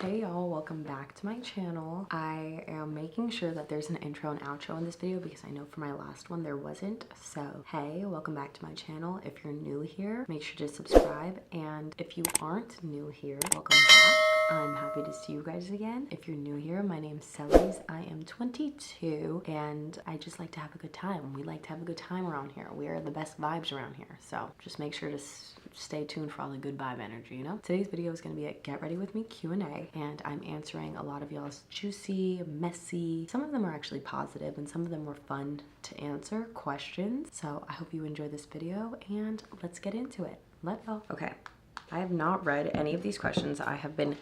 Hey y'all, welcome back to my channel. I am making sure that there's an intro and outro in this video because I know for my last one there wasn't. So hey, welcome back to my channel. If you're new here, make sure to subscribe, and if you aren't new here, welcome back. I'm happy to see you guys again. If you're new here, my name's Cellies. I am 22 and I just like to have a good time. We like to have a good time around here. We are the best vibes around here. So just make sure to stay tuned for all the good vibe energy, you know? Today's video is gonna be a get ready with me Q&A, and I'm answering a lot of y'all's juicy, messy, some of them are actually positive and some of them were fun to answer questions. So I hope you enjoy this video and let's get into it. Let's go. Okay. I have not read any of these questions. I have been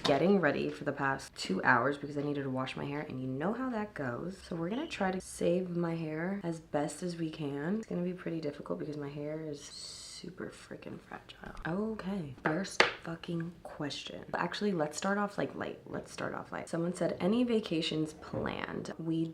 getting ready for the past 2 hours because I needed to wash my hair, and you know how that goes. So we're gonna try to save my hair as best as we can. It's gonna be pretty difficult because my hair is super freaking fragile. Okay, first fucking question. Actually, let's start off like light. Someone said, any vacations planned? We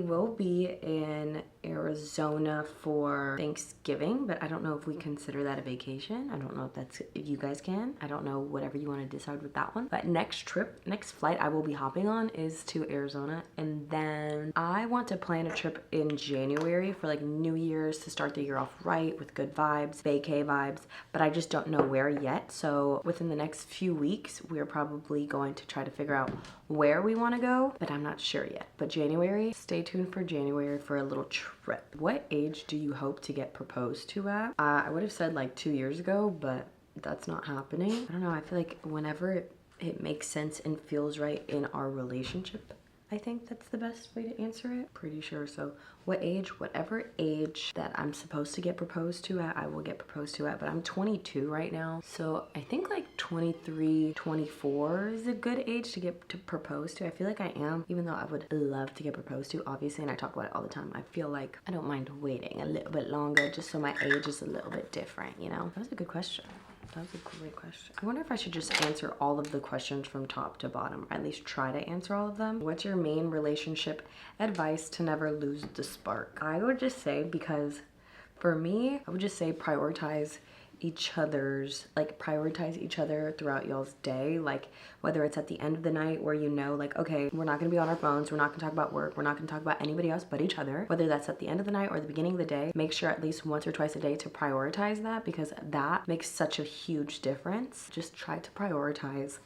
will be in Arizona for Thanksgiving, but I don't know if we consider that a vacation. I don't know if you guys can. I don't know, whatever you want to decide with that one. But next flight I will be hopping on is to Arizona, and then I want to plan a trip in January for like New Year's to start the year off right with good vibes, vacay vibes, but I just don't know where yet. So within the next few weeks, we're probably going to try to figure out where we want to go, but I'm not sure yet. But January, stay tuned for January for a little trip. What age do you hope to get proposed to at? I would have said like 2 years ago, but that's not happening. I don't know, I feel like whenever it makes sense and feels right in our relationship, I think that's the best way to answer it. Pretty sure. So what age, whatever age that I'm supposed to get proposed to at, I will get proposed to at. But I'm 22 right now. So I think like 23, 24 is a good age to get to propose to. I feel like I am, even though I would love to get proposed to, obviously, and I talk about it all the time. I feel like I don't mind waiting a little bit longer just so my age is a little bit different, you know? That was a good question. That was a great question. I wonder if I should just answer all of the questions from top to bottom, or at least try to answer all of them. What's your main relationship advice to never lose the spark? I would just say, because for me, I would just say prioritize each other throughout y'all's day. Like whether it's at the end of the night where you know like, okay, we're not gonna be on our phones, we're not gonna talk about work, we're not gonna talk about anybody else but each other, whether that's at the end of the night or the beginning of the day, make sure at least once or twice a day to prioritize that, because that makes such a huge difference. Just try to prioritize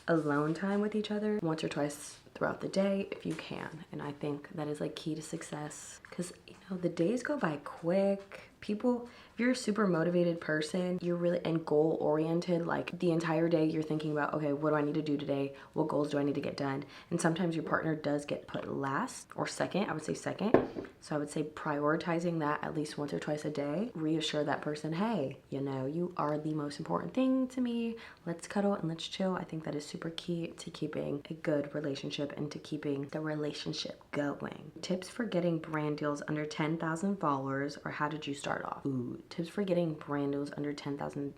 alone time with each other once or twice throughout the day if you can, and I think that is like key to success, because you know the days go by quick. People, if you're a super motivated person, you're really and goal oriented, like the entire day you're thinking about, okay, what do I need to do today, what goals do I need to get done, and sometimes your partner does get put last or second. I would say second. So I would say prioritizing that at least once or twice a day. Reassure that person, hey, you know, you are the most important thing to me, let's cuddle and let's chill. I think that is super key to keeping a good relationship and to keeping the relationship going. Tips for getting brand deals under 10,000 followers, or how did you start off? Ooh, tips for getting brand deals under 10,000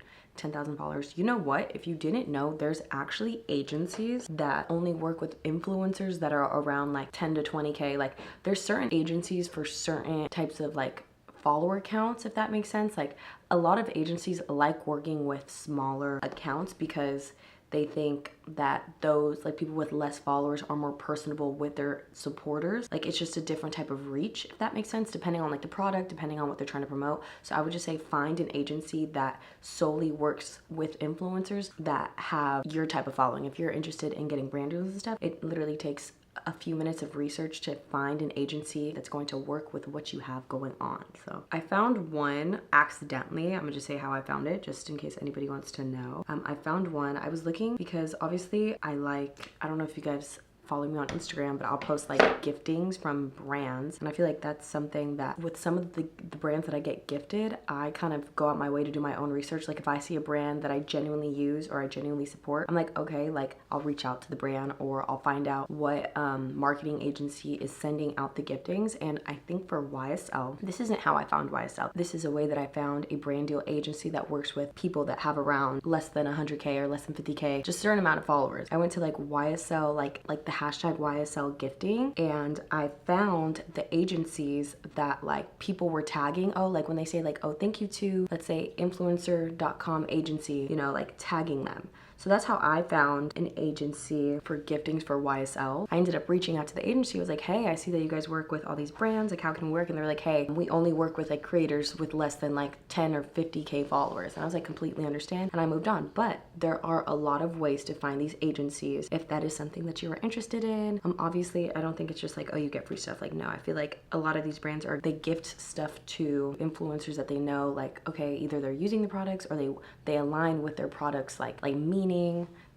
followers. You know what? If you didn't know, there's actually agencies that only work with influencers that are around like 10 to 20K. Like there's certain agencies for certain types of like follower counts, if that makes sense. Like a lot of agencies like working with smaller accounts because they think that those like people with less followers are more personable with their supporters. Like it's just a different type of reach, if that makes sense, depending on like the product, depending on what they're trying to promote. So I would just say find an agency that solely works with influencers that have your type of following. If you're interested in getting brand deals and stuff, it literally takes a few minutes of research to find an agency that's going to work with what you have going on. So I found one accidentally. I'm gonna just say how I found it, just in case anybody wants to know. I found one. I was looking because obviously I don't know if you guys follow me on Instagram, but I'll post like giftings from brands, and I feel like that's something that with some of the brands that I get gifted, I kind of go out my way to do my own research. Like if I see a brand that I genuinely use or I genuinely support, I'm like, okay, like I'll reach out to the brand or I'll find out what marketing agency is sending out the giftings. And I think for YSL, this isn't how I found YSL. This is a way that I found a brand deal agency that works with people that have around less than 100K or less than 50K, just a certain amount of followers. I went to like YSL, like the hashtag YSL gifting, and I found the agencies that like people were tagging. Oh, like when they say like, oh, thank you to, let's say, influencer.com agency, you know, like tagging them. So that's how I found an agency for giftings for YSL. I ended up reaching out to the agency. I was like, hey, I see that you guys work with all these brands. Like, how can we work? And they're like, hey, we only work with like creators with less than like 10 or 50K followers. And I was like, completely understand. And I moved on. But there are a lot of ways to find these agencies if that is something that you are interested in. Obviously, I don't think it's just like, oh, you get free stuff. Like, no, I feel like a lot of these brands they gift stuff to influencers that they know, like, okay, either they're using the products or they align with their products, like meaning.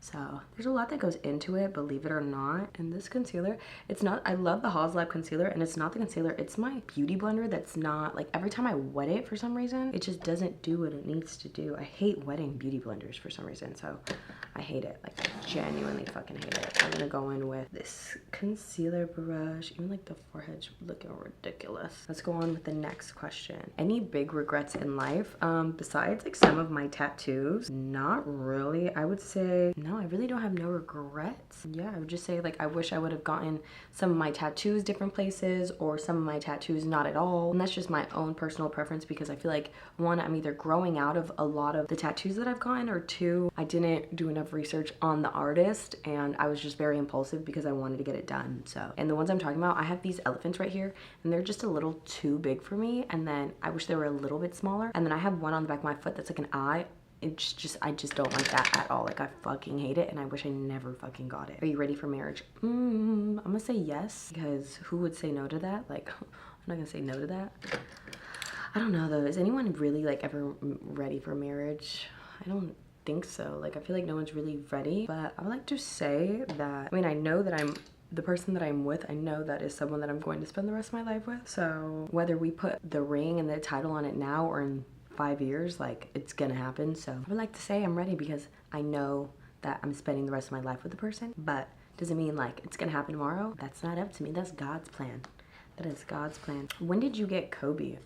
So there's a lot that goes into it, believe it or not. And this concealer, it's not, I love the Haslab concealer, and it's not the concealer, it's my beauty blender that's not, like, every time I wet it for some reason, it just doesn't do what it needs to do. I hate wetting beauty blenders for some reason, so I hate it. Like, I genuinely fucking hate it. I'm gonna go in with this concealer brush. Even like the forehead's looking ridiculous. Let's go on with the next question. Any big regrets in life? Besides like some of my tattoos, not really. I would say, no, I really don't have no regrets. Yeah, I would just say like I wish I would have gotten some of my tattoos different places, or some of my tattoos not at all. And that's just my own personal preference, because I feel like, one, I'm either growing out of a lot of the tattoos that I've gotten, or two, I didn't do enough research on the artist and I was just very impulsive because I wanted to get it done. So, and the ones I'm talking about, I have these elephants right here and they're just a little too big for me, and then I wish they were a little bit smaller. And then I have one on the back of my foot that's like an eye. It's just, I just don't like that at all. Like, I fucking hate it and I wish I never fucking got it. Are you ready for marriage? I'm gonna say yes, because who would say no to that? Like, I'm not gonna say no to that. I don't know though. Is anyone really like ever ready for marriage? I don't think so. Like, I feel like no one's really ready, but I would like to say that, I mean, I know that the person that I'm with, I know that is someone that I'm going to spend the rest of my life with. So whether we put the ring and the title on it now or in 5 years, like, it's gonna happen. So I would like to say I'm ready because I know that I'm spending the rest of my life with the person, but doesn't mean like it's gonna happen tomorrow. That's not up to me. That's God's plan. That is God's plan. When did you get Kobe?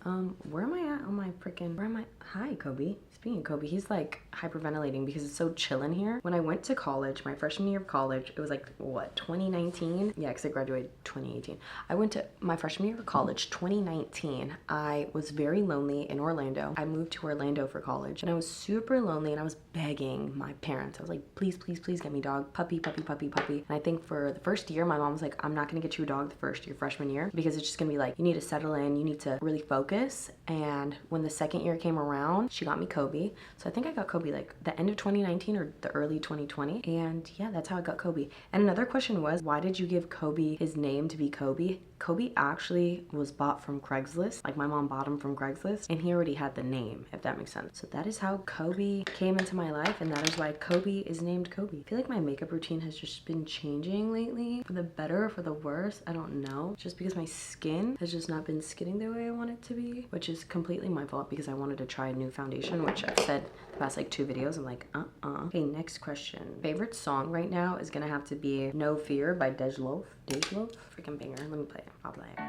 Where am I at on my freaking, where am I? Hi, Kobe. Speaking of Kobe, he's like hyperventilating because it's so chill in here. When I went to college, my freshman year of college, it was like, what, 2019? Yeah, because I graduated 2018. I went to my freshman year of college, 2019. I was very lonely in Orlando. I moved to Orlando for college and I was super lonely, and I was begging my parents. I was like, please, please, please get me a dog. Puppy, puppy, puppy, puppy. And I think for the first year, my mom was like, I'm not gonna get you a dog the first year, freshman year, because it's just gonna be like, you need to settle in, you need to really focus. And when the second year came around, she got me Kobe. So I think I got Kobe like the end of 2019 or the early 2020. And yeah, that's how I got Kobe. And another question was, why did you give Kobe his name to be Kobe? Kobe actually was bought from Craigslist. Like, my mom bought him from Craigslist and he already had the name, if that makes sense. So that is how Kobe came into my life, and that is why Kobe is named Kobe. I feel like my makeup routine has just been changing lately, for the better or for the worse. I don't know. Just because my skin has just not been skinning the way I want it to be, which is completely my fault because I wanted to try a new foundation, which I've said the past like 2 videos. I'm like, Okay, next question. Favorite song right now is gonna have to be No Fear by Dej Loaf? Freaking banger. Let me play it. I'll play it.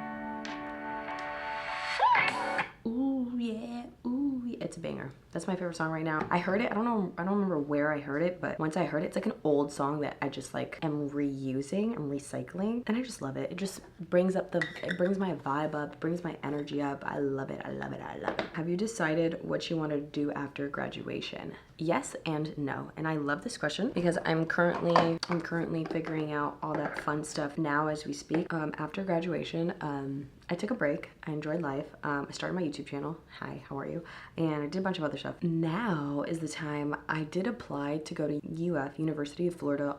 Ooh yeah, ooh yeah. It's a banger. That's my favorite song right now. I heard it, I don't remember where I heard it, but once I heard it, it's like an old song that I just like am reusing and recycling, and I just love it. It just brings up it brings my vibe up, it brings my energy up. I love it, I love it, I love it. Have you decided what you want to do after graduation? Yes and no. And I love this question because I'm currently figuring out all that fun stuff now as we speak. After graduation, I took a break. I enjoyed life. I started my YouTube channel. Hi, how are you? And I did a bunch of other stuff. Now is the time. I did apply to go to UF, University of Florida,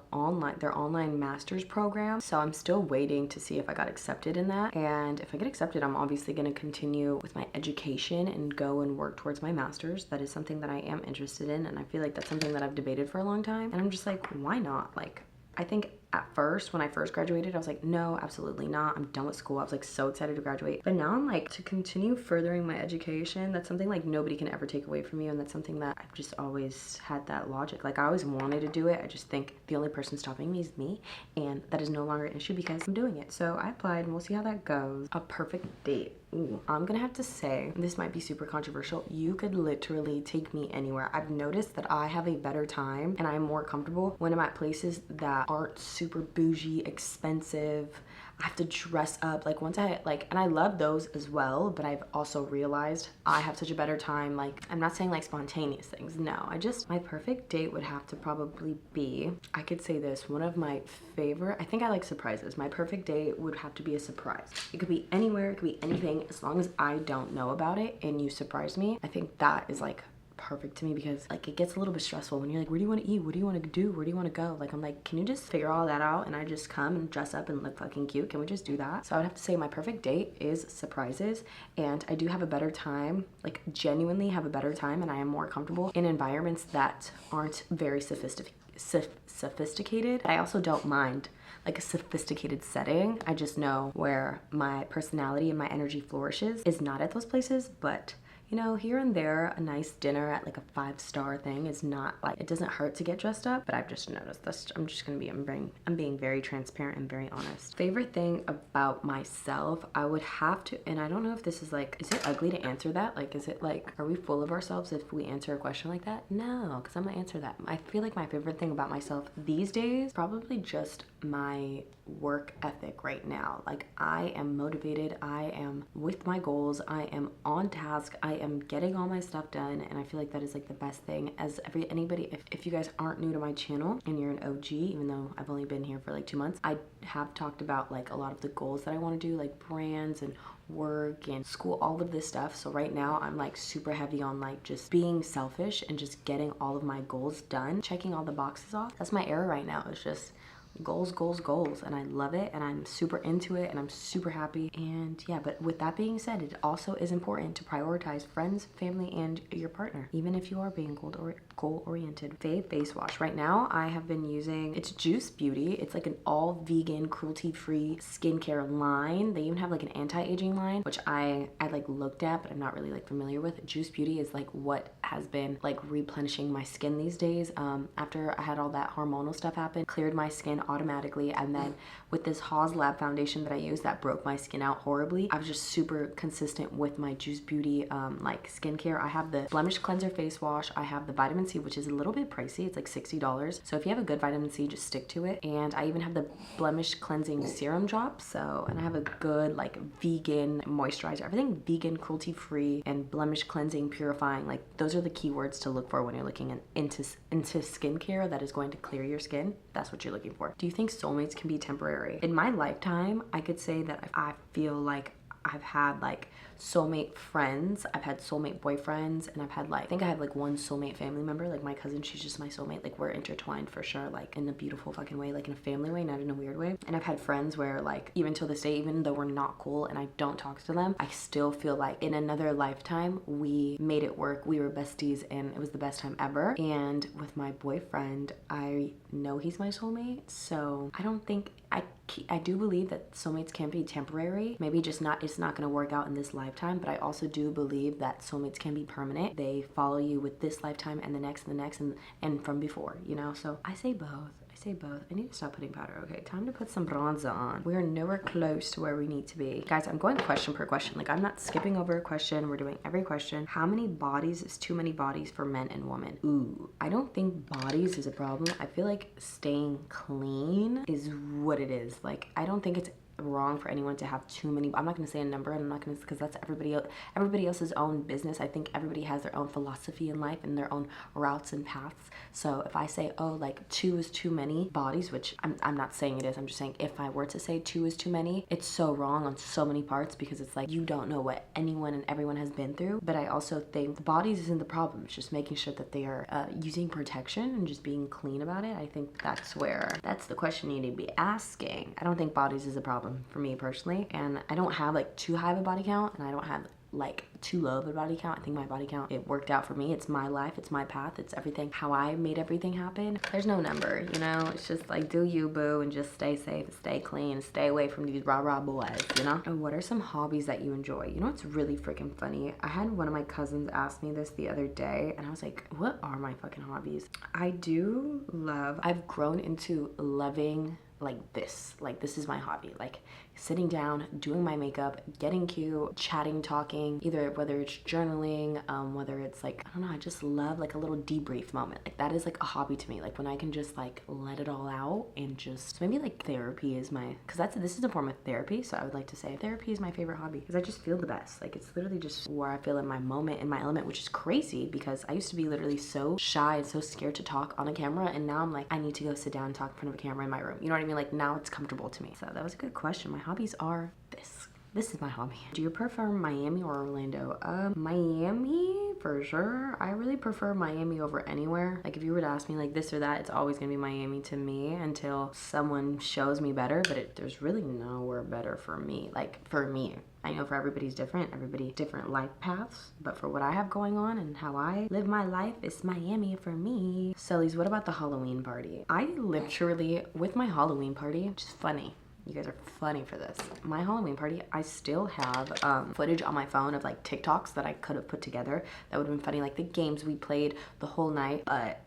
their online master's program. So I'm still waiting to see if I got accepted in that. And if I get accepted, I'm obviously going to continue with my education and go and work towards my master's. That is something that I am interested in, and I feel like that's something that I've debated for a long time. And I'm just like, why not? Like, I think at first, when I first graduated, I was like, no, absolutely not. I'm done with school. I was like so excited to graduate. But now I'm like, to continue furthering my education, that's something like nobody can ever take away from you. And that's something that I've just always had that logic. Like, I always wanted to do it. I just think the only person stopping me is me. And that is no longer an issue because I'm doing it. So I applied and we'll see how that goes. A perfect date. Ooh, I'm gonna have to say, this might be super controversial, you could literally take me anywhere. I've noticed that I have a better time and I'm more comfortable when I'm at places that aren't super bougie, expensive. I have to dress up. Like once I like, and I love those as well, but I've also realized I have such a better time. Like, I'm not saying like spontaneous things. No, my perfect date would have to probably be, I could say this, one of my favorite, I think I like surprises. My perfect date would have to be a surprise. It could be anywhere, it could be anything, as long as I don't know about it and you surprise me. I think that is like perfect to me, because like it gets a little bit stressful when you're like, where do you want to eat, what do you want to do, where do you want to go? Like, I'm like, can you just figure all that out and I just come and dress up and look fucking cute? Can we just do that? So I would have to say my perfect date is surprises, and I do have a better time, like genuinely have a better time, and I am more comfortable in environments that aren't very sophisticated. But I also don't mind like a sophisticated setting. I just know where my personality and my energy flourishes is not at those places. But you know, here and there, a nice dinner at like a 5-star thing is not like, it doesn't hurt to get dressed up. But I've just noticed this. I'm being very transparent and very honest. Favorite thing about myself, I would have to, and I don't know if this is like, is it ugly to answer that? Like, is it like, are we full of ourselves if we answer a question like that? No, because I'm gonna answer that. I feel like my favorite thing about myself these days, probably just my work ethic right now. Like, I am motivated, I am with my goals, I am on task, I am getting all my stuff done, and I feel like that is like the best thing. As anybody, if you guys aren't new to my channel and you're an OG, even though I've only been here for like 2 months, I have talked about like a lot of the goals that I want to do, like brands and work and school, all of this stuff. So right now I'm like super heavy on like just being selfish and just getting all of my goals done, checking all the boxes off. That's my era right now. It's just goals, goals, goals, and I love it, and I'm super into it, and I'm super happy. And yeah, but with that being said, it also is important to prioritize friends, family, and your partner, even if you are being goal-oriented. Fave face wash. Right now I have been using, it's Juice Beauty. It's like an all vegan, cruelty-free skincare line. They even have like an anti-aging line, which I like looked at, but I'm not really like familiar with. Juice Beauty is like what has been like replenishing my skin these days. After I had all that hormonal stuff happen, cleared my skin automatically, and then with this Haws Lab foundation that I use that broke my skin out horribly, I was just super consistent with my Juice Beauty like skincare. I have the blemish cleanser face wash, I have the vitamin C, which is a little bit pricey, it's like $60, so if you have a good vitamin C, just stick to it. And I even have the blemish cleansing serum drop, so, and I have a good like vegan moisturizer, everything vegan, cruelty free, and blemish cleansing, purifying. Like, those are the keywords to look for when you're looking into skincare that is going to clear your skin. That's what you're looking for. Do you think soulmates can be temporary? In my lifetime, I could say that I feel like I've had like soulmate friends, I've had soulmate boyfriends, and I've had like, I think I have like one soulmate family member, like my cousin, she's just my soulmate. Like, we're intertwined for sure, like in a beautiful fucking way, like in a family way, not in a weird way. And I've had friends where like, even till this day, even though we're not cool and I don't talk to them, I still feel like in another lifetime we made it work, we were besties, and it was the best time ever. And with my boyfriend, I know he's my soulmate, so I don't think, I do believe that soulmates can be temporary, maybe just not, it's not going to work out in this lifetime, but I also do believe that soulmates can be permanent. They follow you with this lifetime and the next and the next and from before, you know. So I say both. I need to stop putting powder. Okay, time to put some bronzer on. We're nowhere close to where we need to be. Guys, I'm going question per question. Like, I'm not skipping over a question. We're doing every question. How many bodies is too many bodies for men and women? Ooh, I don't think bodies is a problem. I feel like staying clean is what it is. Like, I don't think it's wrong for anyone to have too many. I'm not going to say a number, and I'm not going to, because that's everybody else's own business. I think everybody has their own philosophy in life and their own routes and paths. So if I say, oh, like 2 is too many bodies, which I'm not saying it is, I'm just saying if I were to say 2 is too many, it's so wrong on so many parts, because it's like you don't know what anyone and everyone has been through. But I also think the bodies isn't the problem. It's just making sure that they are using protection and just being clean about it. I think that's the question you need to be asking. I don't think bodies is a problem for me personally, and I don't have like too high of a body count, and I don't have like too low of a body count. I think my body count, it worked out for me. It's my life, it's my path, it's everything, how I made everything happen. There's no number, you know. It's just like, do you, boo, and just stay safe and stay clean and stay away from these rah-rah boys, you know. And what are some hobbies that you enjoy? You know, it's really freaking funny. I had one of my cousins ask me this the other day, and I was like, what are my fucking hobbies? I've grown into loving like this. Like, this is my hobby. Like, sitting down, doing my makeup, getting cute, chatting, talking, either whether it's journaling, whether it's like, I don't know, I just love like a little debrief moment. Like, that is like a hobby to me. Like, when I can just like let it all out and just, maybe like therapy is my, because this is a form of therapy. So I would like to say therapy is my favorite hobby because I just feel the best. Like, it's literally just where I feel in my moment, in my element, which is crazy because I used to be literally so shy and so scared to talk on a camera, and now I'm like, I need to go sit down and talk in front of a camera in my room. You know what I mean? Like, now it's comfortable to me. So that was a good question. My hobbies are this is my hobby. Do you prefer Miami or Orlando? Miami for sure. I really prefer Miami over anywhere. Like, if you were to ask me like this or that, it's always gonna be Miami to me until someone shows me better, but there's really nowhere better for me. Like, for me. I know for everybody's different, different life paths, but for what I have going on and how I live my life, it's Miami for me. Sully's, what about the Halloween party? I literally, with my Halloween party, which is funny. You guys are funny for this. My Halloween party, I still have footage on my phone of like TikToks that I could have put together. That would have been funny, like the games we played the whole night. But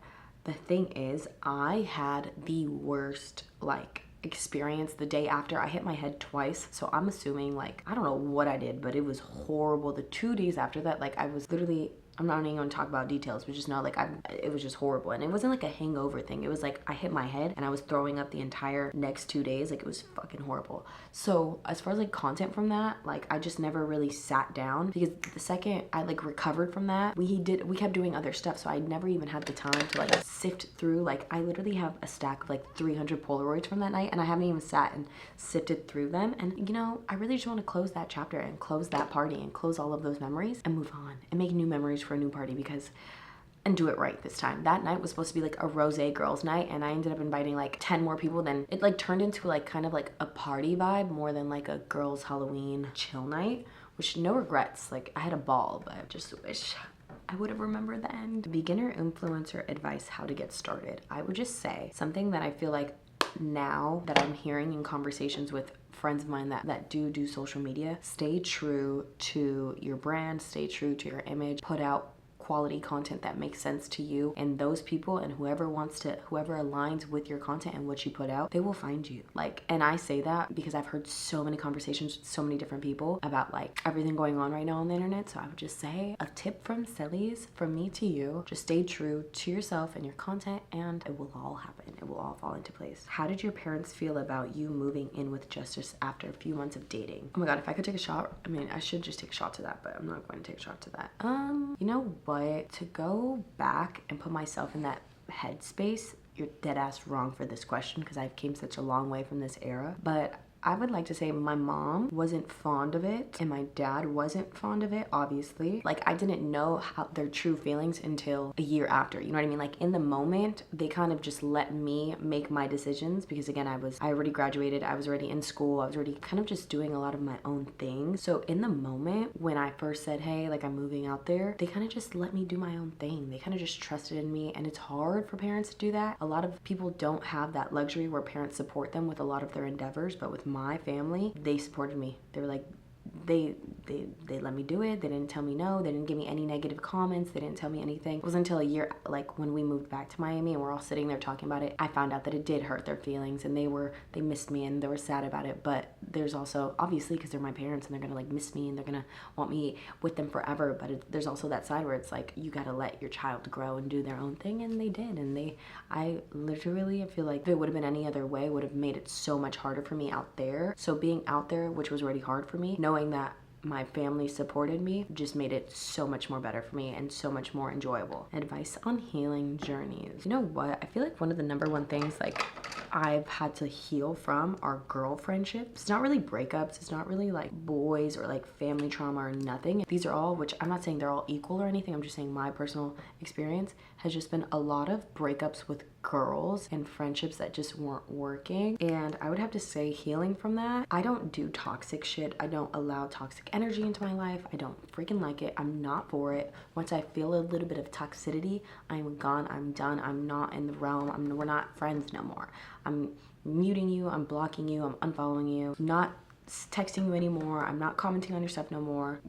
the thing is, I had the worst like experience the day after. I hit my head twice, so I'm assuming like, I don't know what I did, but it was horrible. The 2 days after that, like I was literally, I'm not even gonna talk about details, but just know like it was just horrible. And it wasn't like a hangover thing. It was like I hit my head and I was throwing up the entire next 2 days. Like, it was fucking horrible. So as far as like content from that, like I just never really sat down, because the second I like recovered from that, we kept doing other stuff. So I never even had the time to like sift through. Like, I literally have a stack of like 300 Polaroids from that night, and I haven't even sat and sifted through them. And you know, I really just want to close that chapter and close that party and close all of those memories and move on and make new memories for a new party, and do it right this time. That night was supposed to be like a rosé girls night, and I ended up inviting like 10 more people. Then it like turned into like kind of like a party vibe more than like a girls Halloween chill night, which no regrets. Like, I had a ball, but I just wish I would have remembered the end. Beginner influencer advice, how to get started. I would just say something that I feel like now that I'm hearing in conversations with friends of mine that do social media: stay true to your brand, stay true to your image, put out quality content that makes sense to you, and those people and whoever aligns with your content and what you put out, they will find you. Like, and I say that because I've heard so many conversations with so many different people about like everything going on right now on the internet. So I would just say a tip from Sally's, from me to you: just stay true to yourself and your content, and it will all happen. It will all fall into place. How did your parents feel about you moving in with Justice after a few months of dating? Oh my god, if I could take a shot, I mean, I should just take a shot to that, but I'm not going to take a shot to that. You know what? To go back and put myself in that headspace, you're dead ass wrong for this question, because I've came such a long way from this era. But I would like to say my mom wasn't fond of it and my dad wasn't fond of it, obviously. Like, I didn't know how their true feelings until a year after, you know what I mean? Like, in the moment, they kind of just let me make my decisions, because again, I already graduated, I was already in school, I was already kind of just doing a lot of my own thing. So in the moment when I first said, hey, like, I'm moving out there, they kind of just let me do my own thing. They kind of just trusted in me, and it's hard for parents to do that. A lot of people don't have that luxury where parents support them with a lot of their endeavors, but with my family, they supported me. They were like, they let me do it. They didn't tell me no. They didn't give me any negative comments. They didn't tell me anything. It wasn't until a year, like when we moved back to Miami and we're all sitting there talking about it, I found out that it did hurt their feelings, and they missed me and they were sad about it. But there's also, obviously, because they're my parents and they're gonna like miss me and they're gonna want me with them forever, but there's also that side where it's like, you gotta let your child grow and do their own thing, and they did. And I literally feel like if it would have been any other way, would have made it so much harder for me out there. So being out there, which was already hard for me, knowing that my family supported me, just made it so much more better for me and so much more enjoyable. Advice on healing journeys. You know what? I feel like one of the number one things like I've had to heal from are girl friendships. It's not really breakups. It's not really like boys or like family trauma or nothing. These are all, which I'm not saying they're all equal or anything. I'm just saying my personal experience has just been a lot of breakups with girls and friendships that just weren't working. And I would have to say, healing from that, I don't do toxic shit. I don't allow toxic energy into my life. I don't freaking like it. I'm not for it. Once I feel a little bit of toxicity, I'm gone. I'm done. I'm not in the realm. We're not friends no more. I'm muting you. I'm blocking you. I'm unfollowing you. Not texting you anymore. I'm not commenting on your stuff no more.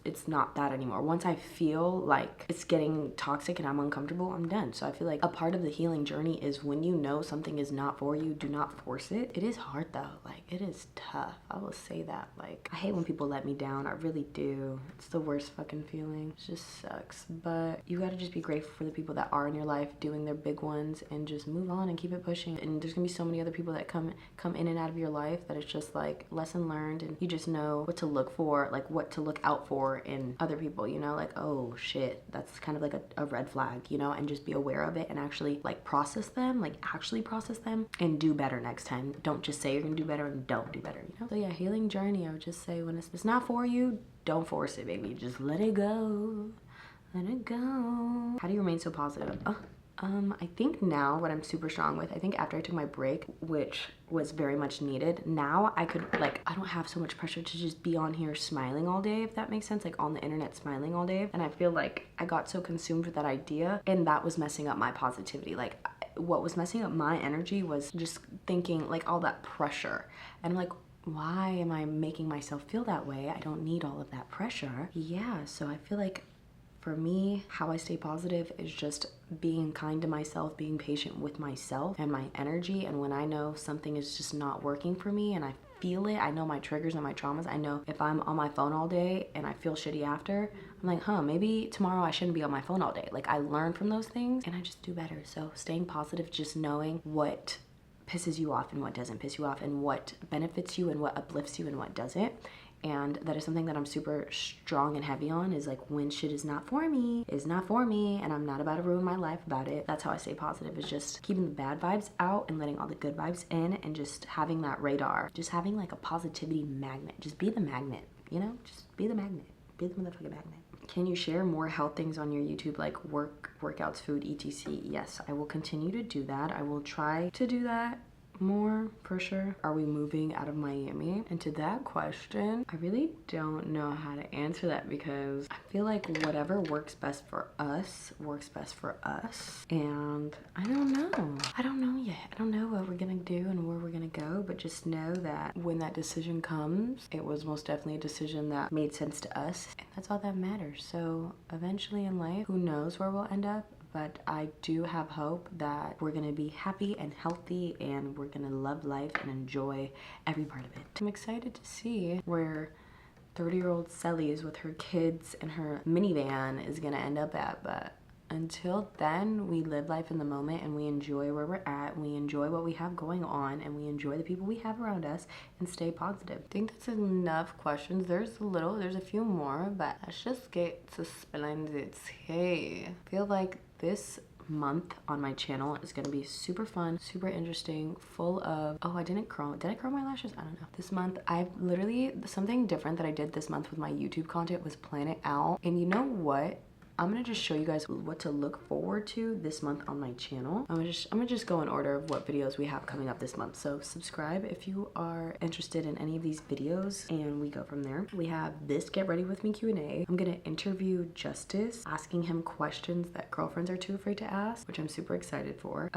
It's not that anymore. Once I feel like it's getting toxic and I'm uncomfortable, I'm done. So I feel like a part of the healing journey is when you know something is not for you, do not force it. It is hard though. Like, it is tough. I will say that. Like, I hate when people let me down. I really do. It's the worst fucking feeling. It just sucks. But you gotta just be grateful for the people that are in your life doing their big ones and just move on and keep it pushing. And there's gonna be so many other people that come in and out of your life that it's just like lesson learned, and you just know what to look for, like what to look out for in other people, you know, like, oh shit, that's kind of like a red flag, you know, and just be aware of it and actually like process them, like actually process them and do better next time. Don't just say you're gonna do better and don't do better, you know? So yeah, healing journey, I would just say when it's not for you, don't force it, baby. Just let it go. Let it go. How do you remain so positive? I think now what I'm super strong with, I think after I took my break, which was very much needed, now I could, like, I don't have so much pressure to just be on here smiling all day, if that makes sense, like on the internet smiling all day. And I feel like I got so consumed with that idea, and that was messing up my positivity. Like, what was messing up my energy was just thinking like all that pressure. And I'm like, why am I making myself feel that way? I don't need all of that pressure. Yeah, so I feel like for me, how I stay positive is just being kind to myself, being patient with myself and my energy. And when I know something is just not working for me and I feel it, I know my triggers and my traumas. I know if I'm on my phone all day and I feel shitty after, I'm like, maybe tomorrow I shouldn't be on my phone all day. Like, I learn from those things and I just do better. So staying positive, just knowing what pisses you off and what doesn't piss you off, and what benefits you and what uplifts you and what doesn't. And that is something that I'm super strong and heavy on, is like, when shit is not for me, and I'm not about to ruin my life about it. That's how I stay positive, is just keeping the bad vibes out and letting all the good vibes in, and just having that radar, just having like a positivity magnet. Just be the magnet, you know? Just be the magnet. Be the motherfucking magnet. Can you share more health things on your YouTube, like workouts, food, etc? Yes, I will continue to do that. I will try to do that more for sure. Are we moving out of Miami? And to that question, I really don't know how to answer that, because I feel like whatever works best for us works best for us. And I don't know yet. I don't know what we're gonna do and where we're gonna go, but just know that when that decision comes, it was most definitely a decision that made sense to us, and that's all that matters. So eventually in life, who knows where we'll end up, but I do have hope that we're gonna be happy and healthy, and we're gonna love life and enjoy every part of it. I'm excited to see where 30-year-old Sellies with her kids and her minivan is gonna end up at, but until then, we live life in the moment and we enjoy where we're at, we enjoy what we have going on, and we enjoy the people we have around us, and stay positive. I think that's enough questions. There's a few more, but let's just get to splendid. Hey, I feel like this month on my channel is gonna be super fun, super interesting, full of, did I curl my lashes? I don't know. This month, I've literally, something different that I did this month with my YouTube content was plan it out. And you know what? I'm gonna just show you guys what to look forward to this month on my channel. I'm gonna just go in order of what videos we have coming up this month. So subscribe if you are interested in any of these videos, and we go from there. We have this Get Ready With Me Q&A. I'm gonna interview Justice, asking him questions that girlfriends are too afraid to ask, which I'm super excited for.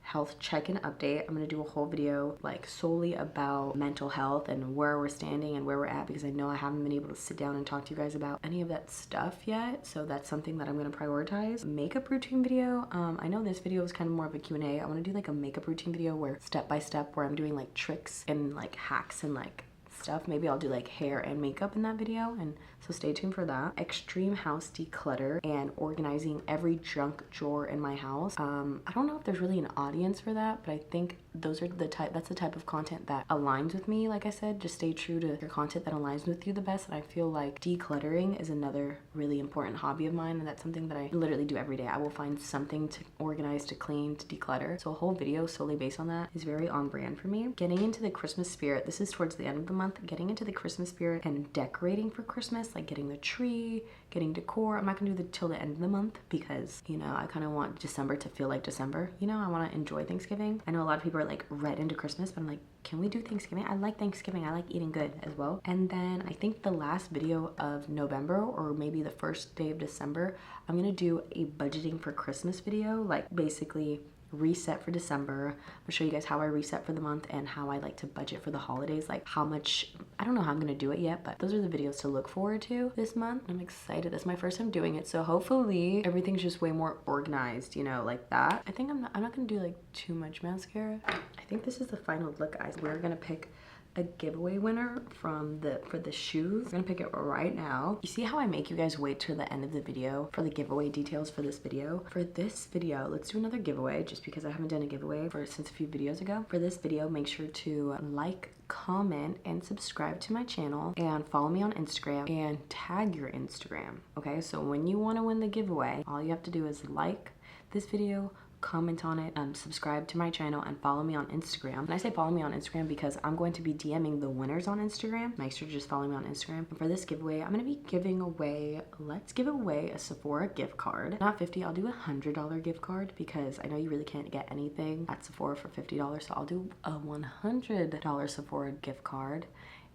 Health check-in update. I'm gonna do a whole video like solely about mental health and where we're standing and where we're at, because I know I haven't been able to sit down and talk to you guys about any of that stuff yet. So that's something that I'm gonna prioritize. Makeup routine video. I know this video is kind of more of a Q&A. I wanna do like a makeup routine video where step by step, where I'm doing like tricks and like hacks and like stuff. Maybe I'll do like hair and makeup in that video, and so stay tuned for that. Extreme house declutter and organizing every junk drawer in my house. I don't know if there's really an audience for that, but I think that's the type of content that aligns with me. Like I said, just stay true to your content that aligns with you the best. And I feel like decluttering is another really important hobby of mine, and that's something that I literally do every day. I will find something to organize, to clean, to declutter. So a whole video solely based on that is very on brand for me. Getting into the Christmas spirit. This is towards the end of the month. Getting into the Christmas spirit and decorating for Christmas, like getting the tree, getting decor. I'm not gonna do till the end of the month, because, you know, I kind of want December to feel like December. You know, I want to enjoy Thanksgiving. I know a lot of people are like right into Christmas, but I'm like, can we do Thanksgiving? I like Thanksgiving. I like eating good as well. And then I think the last video of November, or maybe the first day of December, I'm gonna do a budgeting for Christmas video, like basically reset for December. I'm gonna show you guys how I reset for the month and how I like to budget for the holidays, like how much, I don't know how I'm gonna do it yet, but those are the videos to look forward to this month. I'm excited. This is my first time doing it, so hopefully everything's just way more organized, you know, like that. I think I'm not gonna do like too much mascara. I think this is the final look, guys. We're gonna pick a giveaway winner for the shoes. I'm gonna pick it right now. You see how I make you guys wait till the end of the video for the giveaway details for this video? For this video, let's do another giveaway just because I haven't done a giveaway since a few videos ago. For this video, make sure to like, comment, and subscribe to my channel and follow me on Instagram and tag your Instagram. Okay, so when you want to win the giveaway, all you have to do is like this video, comment on it, subscribe to my channel, and follow me on Instagram. And I say follow me on Instagram because I'm going to be DMing the winners on Instagram. Make sure to just follow me on Instagram. And for this giveaway, I'm going to be giving away, let's give away a Sephora gift card. Not 50, I'll do a $100 gift card because I know you really can't get anything at Sephora for $50. So I'll do a $100 Sephora gift card.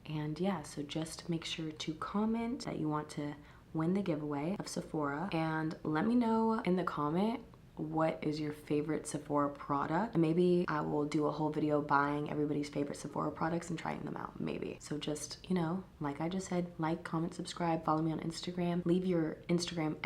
And yeah, so just make sure to comment that you want to win the giveaway of Sephora, and let me know in the comment what is your favorite Sephora product, and maybe I will do a whole video buying everybody's favorite Sephora products and trying them out, maybe. So just, you know, like I just said, like, comment, subscribe, follow me on Instagram, leave your Instagram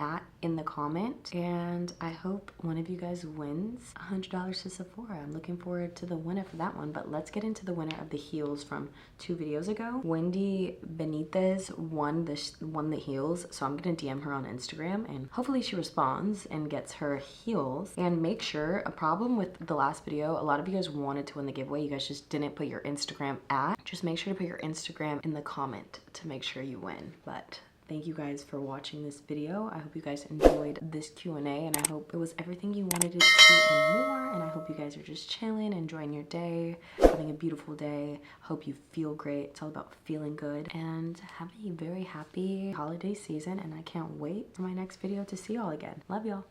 in the comment, and I hope one of you guys wins $100 to Sephora. I'm looking forward to the winner for that one. But let's get into the winner of the heels from 2 videos ago. Wendy Benitez won the heels, so I'm gonna DM her on Instagram and hopefully she responds and gets her heels. And make sure, a problem with the last video, a lot of you guys wanted to win the giveaway, you guys just didn't put your Instagram just make sure to put your Instagram in the comment to make sure you win. But thank you guys for watching this video. I hope you guys enjoyed this Q&A, and I hope it was everything you wanted it to be and more. And I hope you guys are just chilling, enjoying your day, having a beautiful day. Hope you feel great. It's all about feeling good. And have a very happy holiday season, and I can't wait for my next video to see y'all again. Love y'all.